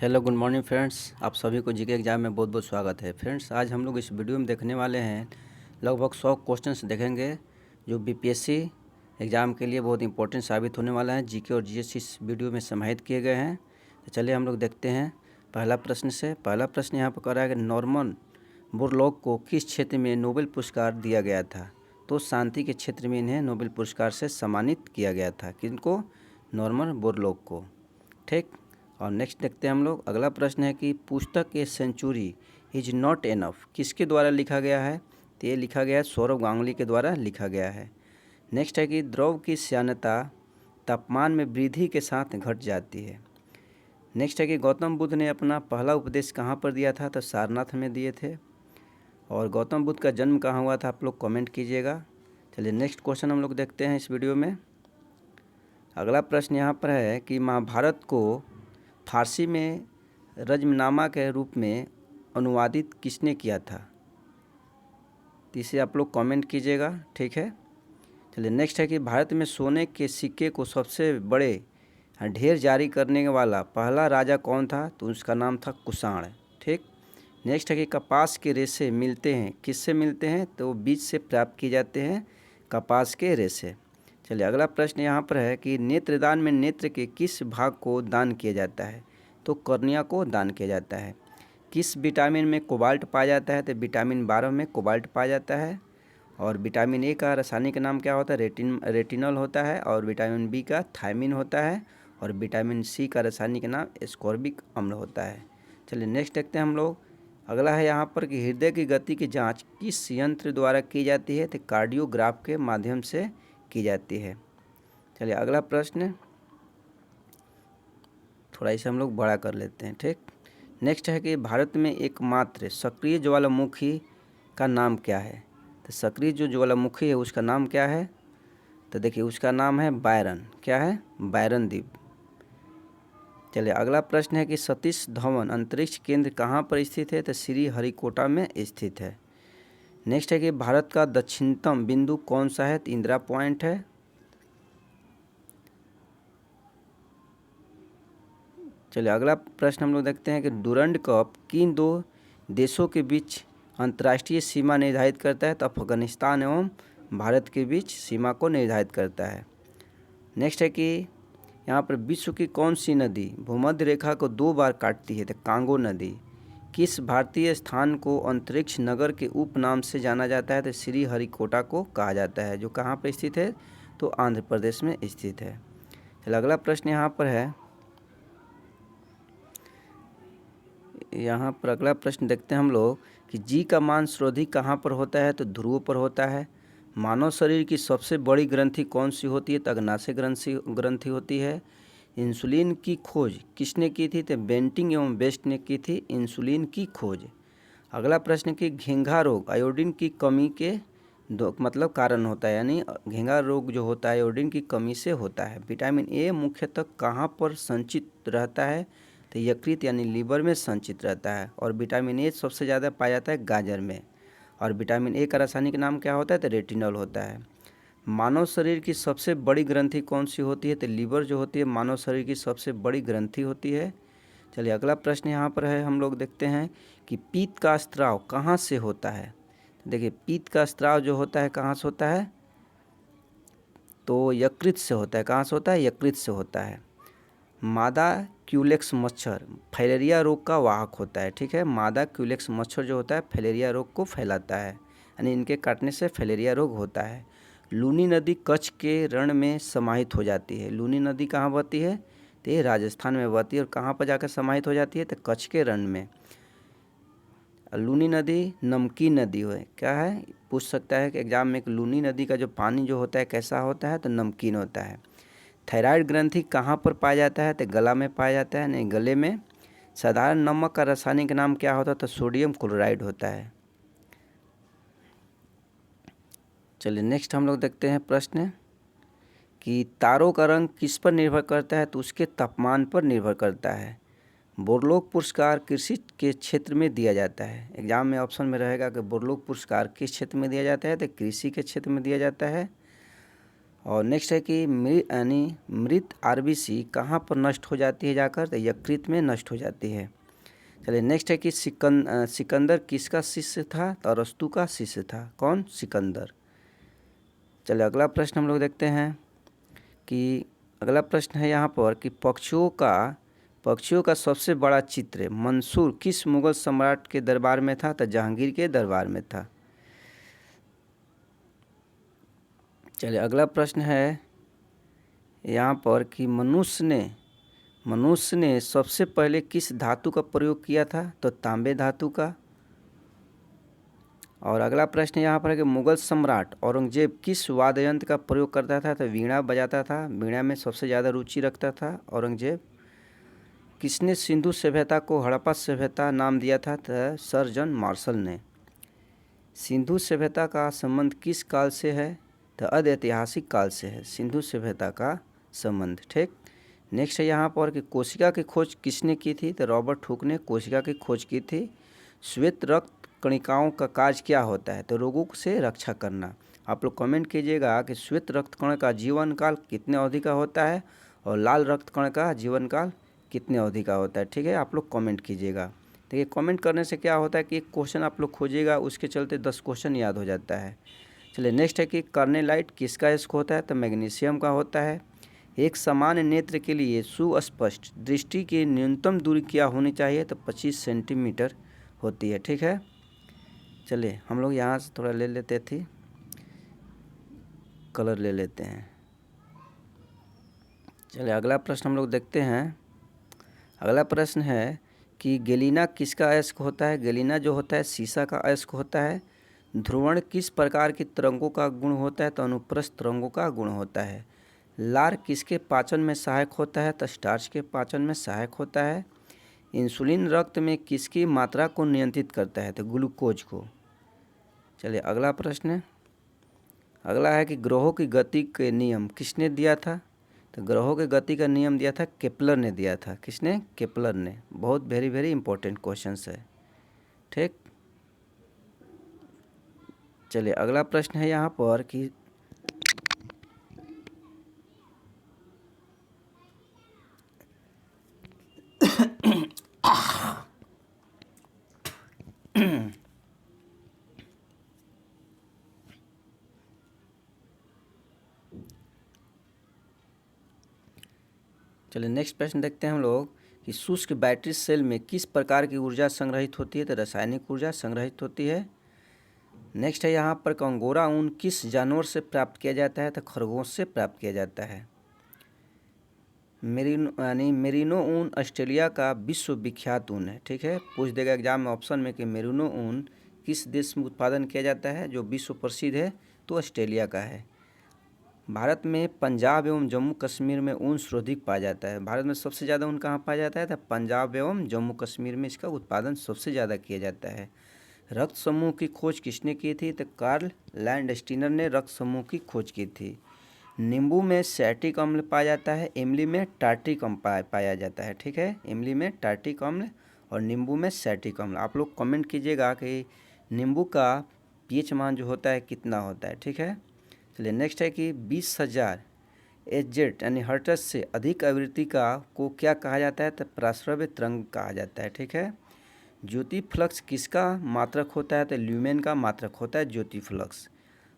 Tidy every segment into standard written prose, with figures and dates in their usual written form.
Hello good morning friends, आप सभी को जीके एग्जाम में बहुत बहुत स्वागत है। फ्रेंड्स, आज हम लोग इस वीडियो में देखने वाले हैं लगभग 100 क्वेश्चंस देखेंगे जो बीपीएससी एग्ज़ाम के लिए बहुत इंपॉर्टेंट साबित होने वाला है। जीके और जीएस इस वीडियो में समाहित किए गए हैं। तो चलिए हम लोग देखते हैं पहला प्रश्न से। पहला प्रश्न यहाँ पर कह रहा है कि नॉर्मन बोरलॉग को किस क्षेत्र में नोबेल पुरस्कार दिया गया था? तो शांति के क्षेत्र में इन्हें नोबेल पुरस्कार से सम्मानित किया गया था। किनको? नॉर्मन बोरलॉग को। ठीक। और नेक्स्ट देखते हैं हम लोग। अगला प्रश्न है कि पुस्तक a century is not enough किसके द्वारा लिखा गया है? तो ये लिखा गया है सौरव गांगुली के द्वारा लिखा गया है। नेक्स्ट है कि द्रव की श्यानता तापमान में वृद्धि के साथ घट जाती है। नेक्स्ट है कि गौतम बुद्ध ने अपना पहला उपदेश कहाँ पर दिया था? तो सारनाथ में दिए थे। और गौतम बुद्ध का जन्म कहाँ हुआ था? आप लोग कमेंट कीजिएगा। चलिए नेक्स्ट क्वेश्चन हम लोग देखते हैं इस वीडियो में। अगला प्रश्न यहाँ पर है कि महाभारत को फारसी में रजमनामा के रूप में अनुवादित किसने किया था? तो इसे आप लोग कमेंट कीजिएगा। ठीक है। चलिए नेक्स्ट है कि भारत में सोने के सिक्के को सबसे बड़े ढेर जारी करने वाला पहला राजा कौन था? तो उसका नाम था कुषाण। ठीक। नेक्स्ट है कि कपास के रेशे मिलते हैं, किससे मिलते हैं? तो बीज से प्राप्त किए जाते हैं कपास के रेशे। चलिए अगला प्रश्न यहाँ पर है कि नेत्रदान में नेत्र के किस भाग को दान किया जाता है? तो कॉर्निया को दान किया जाता है। किस विटामिन में कोबाल्ट पाया जाता है? तो विटामिन 12 में कोबाल्ट पाया जाता है। और विटामिन ए का रासायनिक नाम क्या होता है? रेटिनॉल होता है। और विटामिन बी का थायमिन होता है। और विटामिन सी का रासायनिक नाम एस्कॉर्बिक अम्ल होता है। चलिए नेक्स्ट देखते हैं हम लोग। अगला है यहाँ पर कि हृदय की गति की जाँच किस यंत्र द्वारा की जाती है? तो कार्डियोग्राफ के माध्यम से की जाती है। चलिए अगला प्रश्न थोड़ा इसे हम लोग बड़ा कर लेते हैं। ठीक। नेक्स्ट है कि भारत में एकमात्र सक्रिय ज्वालामुखी का नाम क्या है? तो सक्रिय जो ज्वालामुखी है उसका नाम क्या है? तो देखिए उसका नाम है बायरन। क्या है? बायरन द्वीप। चलिए अगला प्रश्न है कि सतीश धवन अंतरिक्ष केंद्र कहाँ पर स्थित है? तो श्रीहरिकोटा में स्थित है। नेक्स्ट है कि भारत का दक्षिणतम बिंदु कौन सा है? तो इंदिरा पॉइंट है। चलिए अगला प्रश्न हम लोग देखते हैं कि डूरंड कप किन दो देशों के बीच अंतर्राष्ट्रीय सीमा निर्धारित करता है? तो अफगानिस्तान एवं भारत के बीच सीमा को निर्धारित करता है। नेक्स्ट है कि यहाँ पर विश्व की कौन सी नदी भूमध्य रेखा को 2 बार काटती है? तो कांगो नदी। किस भारतीय स्थान को अंतरिक्ष नगर के उपनाम से जाना जाता है? तो श्रीहरिकोटा को कहा जाता है, जो कहाँ पर स्थित है? तो आंध्र प्रदेश में स्थित है। चलिए अगला प्रश्न यहाँ पर है। यहाँ पर अगला प्रश्न देखते हैं हम लोग कि जी का मान सर्वाधिक कहाँ पर होता है? तो ध्रुव पर होता है। मानव शरीर की सबसे बड़ी ग्रंथि कौन सी होती है? तो अग्नाशय ग्रंथि होती है। इंसुलिन की खोज किसने की थी? तो बेंटिंग एवं बेस्ट ने की थी इंसुलिन की खोज। अगला प्रश्न कि घेंघा रोग आयोडीन की कमी के मतलब कारण होता है, यानी घेंघा रोग जो होता है आयोडीन की कमी से होता है। विटामिन ए मुख्यतः कहाँ पर संचित रहता है? तो यकृत यानी लीवर में संचित रहता है। और विटामिन ए सबसे ज़्यादा पाया जाता है गाजर में। और विटामिन ए का रासायनिक नाम क्या होता है? तो रेटिनॉल होता है। मानव शरीर की सबसे बड़ी ग्रंथि कौन सी होती है? तो लीवर जो होती है मानव शरीर की सबसे बड़ी ग्रंथि होती है। चलिए अगला प्रश्न यहाँ पर है, हम लोग देखते हैं कि पीत का स्त्राव कहाँ से होता है? देखिए पीत का स्त्राव जो होता है कहाँ से होता है? तो यकृत से होता है। कहाँ से होता है? यकृत से होता है। मादा क्यूलेक्स मच्छर फाइलेरिया रोग का वाहक होता है। ठीक है। मादा क्यूलेक्स मच्छर जो होता है फाइलेरिया रोग को फैलाता है, यानी इनके काटने से फाइलेरिया रोग होता है। लूनी नदी कच्छ के रण में समाहित हो जाती है। लूनी नदी कहाँ बहती है? तो ये राजस्थान में बहती है। और कहाँ पर जाकर समाहित हो जाती है? तो कच्छ के रण में। लूनी नदी नमकीन नदी है। क्या है? पूछ सकता है कि एग्जाम में, लूनी नदी का जो पानी जो होता है कैसा होता है? तो नमकीन होता है। थायराइड ग्रंथि कहाँ पर पाया जाता है? तो गला में पाया जाता है, नहीं गले में। साधारण नमक का रासायनिक नाम क्या होता है? तो सोडियम क्लोराइड होता है। चलिए नेक्स्ट हम लोग देखते हैं प्रश्न कि तारों का रंग किस पर निर्भर करता है? तो उसके तापमान पर निर्भर करता है। बोरलॉग पुरस्कार कृषि के क्षेत्र में दिया जाता है। एग्जाम में ऑप्शन में रहेगा कि बोरलॉग पुरस्कार किस क्षेत्र में दिया जाता है? तो कृषि के क्षेत्र में दिया जाता है। और नेक्स्ट है कि मृत आरबीसी कहाँ पर नष्ट हो जाती है जाकर, तो यकृत में नष्ट हो जाती है। चलिए नेक्स्ट है कि सिकंदर किसका शिष्य था, तो अरस्तु का शिष्य था। कौन? सिकंदर। चलिए अगला प्रश्न हम लोग देखते हैं कि अगला प्रश्न है यहाँ पर कि पक्षियों का सबसे बड़ा चित्र मंसूर किस मुगल सम्राट के दरबार में था, तो जहांगीर के दरबार में था। चलिए अगला प्रश्न है यहाँ पर कि मनुष्य ने सबसे पहले किस धातु का प्रयोग किया था, तो तांबे धातु का। और अगला प्रश्न यहाँ पर है कि मुगल सम्राट औरंगजेब किस वाद्य यंत्र का प्रयोग करता था, तो वीणा बजाता था। वीणा में सबसे ज़्यादा रुचि रखता था औरंगजेब। किसने सिंधु सभ्यता को हड़प्पा सभ्यता नाम दिया था, तो सर जॉन मार्शल ने। सिंधु सभ्यता का संबंध किस काल से है, तो अधैतिहासिक काल से है सिंधु सभ्यता का संबंध। ठीक। नेक्स्ट है यहाँ पर कि कोशिका की खोज किसने की थी, तो रॉबर्ट हुक ने कोशिका की खोज की थी। श्वेत रक्त कणिकाओं का कार्य क्या होता है, तो रोगों से रक्षा करना। आप लोग कमेंट कीजिएगा कि श्वेत रक्त कण का जीवन काल कितने अवधि का होता है और लाल रक्त कण का जीवन काल कितने अवधि का होता है। ठीक है, आप लोग कमेंट कीजिएगा। देखिए कमेंट करने से क्या होता है कि एक क्वेश्चन आप लोग खोजिएगा, उसके चलते 10 क्वेश्चन याद हो जाता है। चलिए नेक्स्ट है कि कार्नेलाइट किसका अयस्क होता है, तो मैग्नीशियम का होता है। एक सामान्य नेत्र के लिए सुस्पष्ट दृष्टि की न्यूनतम दूरी क्या होनी चाहिए, तो 25 सेंटीमीटर होती है। ठीक है, चलिए हम लोग यहाँ से थोड़ा ले लेते थे, कलर ले लेते हैं। चलिए अगला प्रश्न हम लोग देखते हैं। अगला प्रश्न है कि गैलीना किसका अयस्क होता है। गैलीना जो होता है सीसा का अयस्क होता है। ध्रुवण किस प्रकार की तरंगों का गुण होता है, तो अनुप्रस्थ तरंगों का गुण होता है। लार किसके पाचन में सहायक होता है, तो स्टार्च के पाचन में सहायक होता है। इंसुलिन रक्त में किसकी मात्रा को नियंत्रित करता है, तो ग्लूकोज को। चलिए अगला प्रश्न, अगला है कि ग्रहों की गति के नियम किसने दिया था, तो ग्रहों की गति का नियम दिया था केपलर ने दिया था। किसने? केपलर ने। बहुत वेरी इंपॉर्टेंट क्वेश्चन है। ठीक, चलिए अगला प्रश्न है यहाँ पर कि चलिए नेक्स्ट प्रश्न देखते हैं हम लोग कि शुष्क बैटरी सेल में किस प्रकार की ऊर्जा संग्रहित होती है, तो रासायनिक ऊर्जा संग्रहित होती है। नेक्स्ट है यहाँ पर कंगोरा ऊन किस जानवर से प्राप्त किया जाता है, तो खरगोश से प्राप्त किया जाता है। मेरिनो ऊन ऑस्ट्रेलिया का विश्व विख्यात ऊन है। ठीक है, पूछ देगा एग्जाम में ऑप्शन में कि मेरिनो ऊन किस देश में उत्पादन किया जाता है, जो विश्व प्रसिद्ध है, तो ऑस्ट्रेलिया का है। भारत में पंजाब एवं जम्मू कश्मीर में ऊन सर्वाधिक पाया जाता है। भारत में सबसे ज़्यादा ऊन कहाँ पाया जाता है, तो पंजाब एवं जम्मू कश्मीर में इसका उत्पादन सबसे ज़्यादा किया जाता है। रक्त समूह की खोज किसने की थी, तो कार्ल लैंडस्टीनर ने रक्त समूह की खोज की थी। नींबू में सैटिक अम्ल पाया जाता है, इमली में टार्टिक अम्ल पाया जाता है। ठीक है, इमली में टार्टिक अम्ल और नींबू में सैटिक अम्ल। आप लोग कमेंट कीजिएगा कि नींबू का पीएच मान जो होता है कितना होता है। ठीक है, चलिए नेक्स्ट है कि 20,000 एचजेड यानी हर्ट्ज से अधिक आवृत्ति को क्या कहा जाता है, तो प्राश्रव्य तरंग कहा जाता है। ठीक है, ज्योति फ्लक्स किसका मात्रक होता है, तो ल्यूमेन का मात्रक होता है ज्योति फ्लक्स।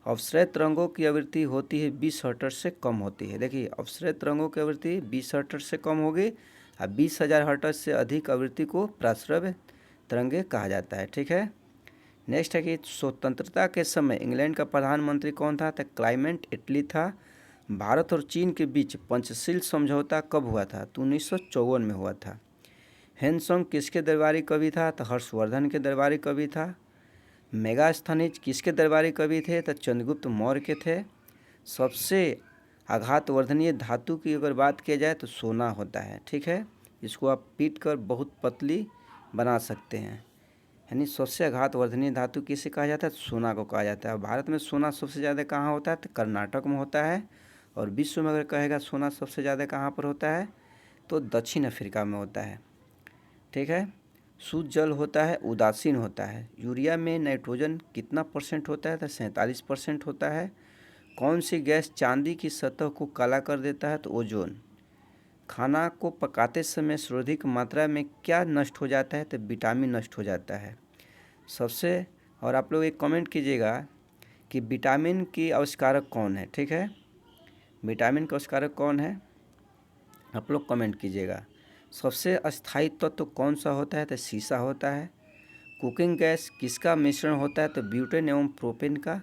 अपसृत तरंगों की आवृत्ति होती है 20 हर्ट्ज से कम होती है। देखिए अपसृत तरंगों की आवृत्ति 20 हर्ट्ज से कम होगी और 20,000 हर्ट्ज से अधिक आवृत्ति को प्राश्रव्य तरंगे कहा जाता है। ठीक है, नेक्स्ट है कि स्वतंत्रता के समय इंग्लैंड का प्रधानमंत्री कौन था, तो क्लाइमेट एटली था। भारत और चीन के बीच पंचशील समझौता कब हुआ था, तो 1954 में हुआ था। हेनसोंग किसके दरबारी कवि था, तो हर्षवर्धन के दरबारी कवि था। मेगास्थनीज किसके दरबारी कवि थे, तो चंद्रगुप्त मौर्य के थे। सबसे आघातवर्धनीय धातु की अगर बात किया जाए तो सोना होता है। ठीक है, इसको आप पीट कर बहुत पतली बना सकते हैं। यानी सबसे आघातवर्धनीय धातु किसे कहा जाता है, सोना को कहा जाता है। भारत में सोना सबसे ज़्यादा कहाँ होता है, तो कर्नाटक में होता है। और विश्व में अगर कहेगा सोना सबसे ज़्यादा कहाँ पर होता है, तो दक्षिण अफ्रीका में होता है। ठीक है, शुद्ध जल होता है, उदासीन होता है। यूरिया में नाइट्रोजन कितना % होता है, तो 47% होता है। कौन सी गैस चांदी की सतह को काला कर देता है? तो ओजोन। खाना को पकाते समय सर्वाधिक मात्रा में क्या नष्ट हो जाता है? तो विटामिन नष्ट हो जाता है सबसे। और आप लोग एक कमेंट कीजिएगा कि विटामिन की आविष्कारक कौन है, ठीक है। विटामिन का आविष्कारक कौन है, आप लोग कमेंट कीजिएगा। सबसे अस्थायी तत्व कौन सा होता है? तो सीसा होता है। कुकिंग गैस किसका मिश्रण होता है? तो ब्यूटेन एवं प्रोपेन का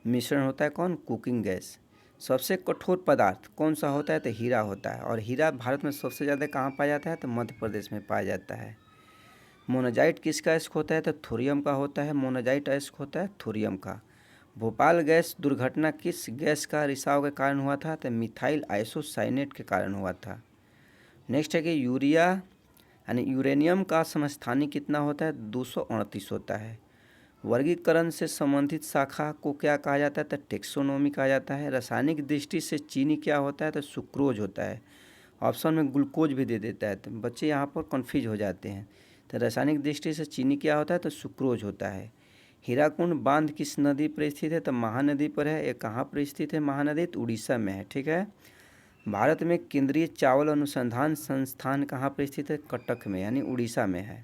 मिश्रण होता है। कौन? Cooking gas. सबसे कठोर पदार्थ कौन सा होता है? तो हीरा होता है। और हीरा भारत में सबसे ज़्यादा कहाँ पाया जाता है? तो मध्य प्रदेश में पाया जाता है। मोनाजाइट किसका अयस्क होता है? तो थोरियम का होता है। मोनाजाइट अयस्क होता है थोरियम का। भोपाल गैस दुर्घटना किस गैस का रिसाव के कारण हुआ था? तो मिथाइल आइसोसाइनेट के कारण हुआ था। नेक्स्ट है कि यूरिया यानी यूरेनियम का समस्थानिक कितना होता है? 238 होता है। वर्गीकरण से संबंधित शाखा को क्या कहा जाता है? तो टेक्सोनोमी कहा जाता है। रासायनिक दृष्टि से चीनी क्या होता है? तो सुक्रोज होता है। ऑप्शन में ग्लूकोज भी दे देता है, तो बच्चे यहाँ पर कन्फ्यूज हो जाते हैं। तो रासायनिक दृष्टि से चीनी क्या होता है? तो सुक्रोज होता है। हीराकुंड बांध किस नदी पर स्थित है? तो महानदी पर है। ये कहाँ पर स्थित है महानदी? तो उड़ीसा में है, ठीक है। भारत में केंद्रीय चावल अनुसंधान संस्थान कहाँ पर स्थित है? कटक में यानी उड़ीसा में है।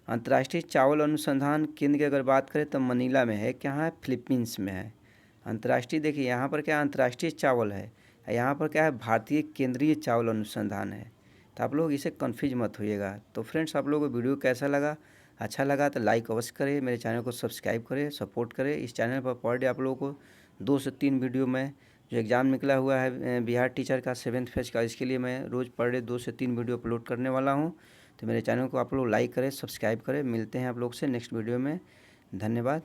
अंतर्राष्ट्रीय चावल अनुसंधान केंद्र की अगर बात करें तो मनीला में है। क्या है? फिलीपींस में है। अंतर्राष्ट्रीय देखिए यहाँ पर क्या अंतर्राष्ट्रीय चावल है, यहाँ पर क्या है? भारतीय केंद्रीय चावल अनुसंधान है। तो आप लोग इसे कन्फ्यूज मत होइएगा। तो फ्रेंड्स, आप लोगों को वीडियो कैसा लगा? अच्छा लगा तो लाइक अवश्य करें, मेरे चैनल को सब्सक्राइब करें, सपोर्ट करें। इस चैनल पर पर डे आप लोगों को 2 से 3 वीडियो में जो एग्ज़ाम निकला हुआ है बिहार टीचर का 7th फेज का, इसके लिए मैं रोज़ पर डे 2 से 3 वीडियो अपलोड करने वाला हूँ। तो मेरे चैनल को आप लोग लाइक करें, सब्सक्राइब करें। मिलते हैं आप लोग से नेक्स्ट वीडियो में। धन्यवाद।